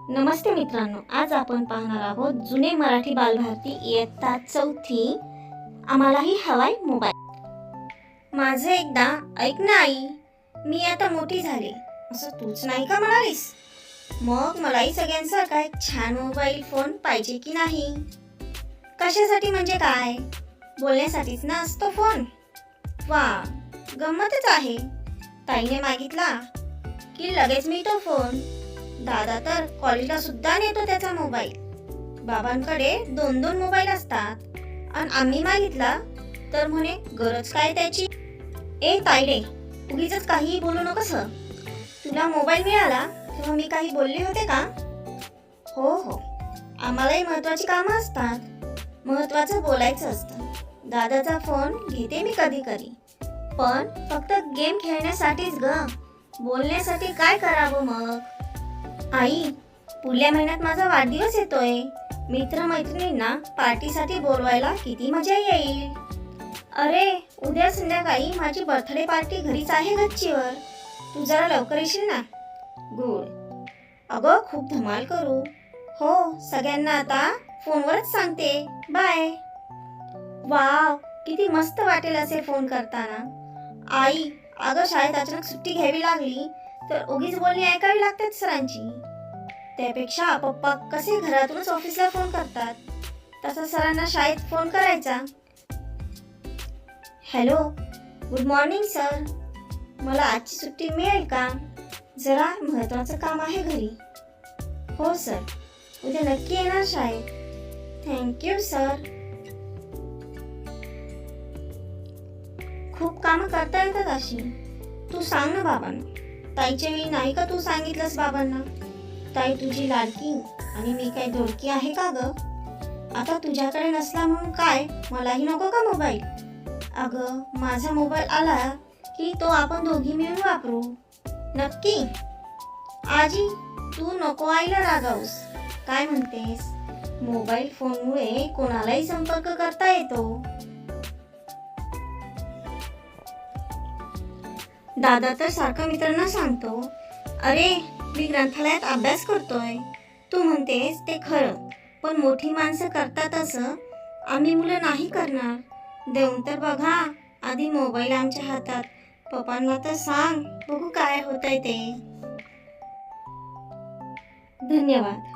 नमस्ते मित्रांनो, आज आपण पाहणार आहोत जुने मराठी बालभारती इयत्ता 4थी आम्हालाही हवाय मोबाईल। माझं एकदा ऐक ना आई, मी आता मोठी झाले असं तूच नाही का म्हणालीस? मग मलाही सगळ्यांसारखा एक छान मोबाईल फोन पाहिजे की नाही? कशासाठी म्हणजे काय? बोलण्यासाठीच ना असतो फोन। वा, गंमतच आहे। ताईने मागितला की लगेच मिळतो फोन। दादा तर कॉलेजला सुद्धा नेतो त्याचा मोबाईल। बाबांकडे 2-2 मोबाईल असतात आणि आम्ही मागितला तर म्हणे गरज काय त्याची। ए ताईडे, उगीच काही बोलू नकोस। तुला मोबाईल मिळाला तेव्हा मी काही बोलले होते का? हो हो, आम्हालाही महत्वाची कामं असतात, महत्वाचं बोलायचं असतं। दादाचा फोन घेते मी कधी कधी, पण फक्त गेम खेळण्यासाठीच ग। बोलण्यासाठी काय करावं मग? आई, पुढल्या महिन्यात माझा वाढदिवस येतोय। मित्र-मैत्रिणींना पार्टीसाठी बोलवायला किती मजा येईल। अरे, उद्या संध्याकाळी माझी बर्थडे पार्टी घरीच आहे गच्चीवर। तू जरा लवकर येशील ना? गुड। अगं, खूप धमाल करू। हो, सगळ्यांना आता फोनवरच सांगते। बाय। वाव, किती मस्त वाटेल असे फोन करताना। आई, अगं शाळेत अचानक सुट्टी घ्यावी लागली तर उगीच बोलणी ऐकावी लागतात सरांची। त्यापेक्षा पप्पा कसे घरातूनच ऑफिसला फोन करतात, तसा सरांना शाळेत फोन करायचा। हॅलो, गुड मॉर्निंग सर, मला आजची सुट्टी मिळेल का? जरा महत्वाचं काम आहे घरी। हो सर, उद्या नक्की येणार शाळेत। Thank you sir. खूप कामं करता येतात अशी। तू सांग ना बाबांना। ताईच्या वेळी नाही का तू सांगितलंस बाबांना? ताई तुझी लाडकी आणि मी काय दोडकी आहे का ग? आता तुझ्याकडे नसला म्हणून काय मलाही नको का मोबाईल? अगं, माझा मोबाईल आला की तो आपण दोघी मिळून वापरू। नक्की? आजी, तू नको आईला रागावूस। काय म्हणतेस? मोबाईल फोनमुळे कोणालाही संपर्क करता येतो। दादा तर सारखा मित्रांना सांगतो, अरे मी ग्रंथालयात अभ्यास करतोय। तू म्हणतेस ते खरं, पण मोठी माणसं करतात असं आम्ही मुलं नाही करणार। देऊन तर बघा आधी मोबाईल आमच्या हातात। पप्पांना तर सांग, बघू काय होतंय ते। धन्यवाद।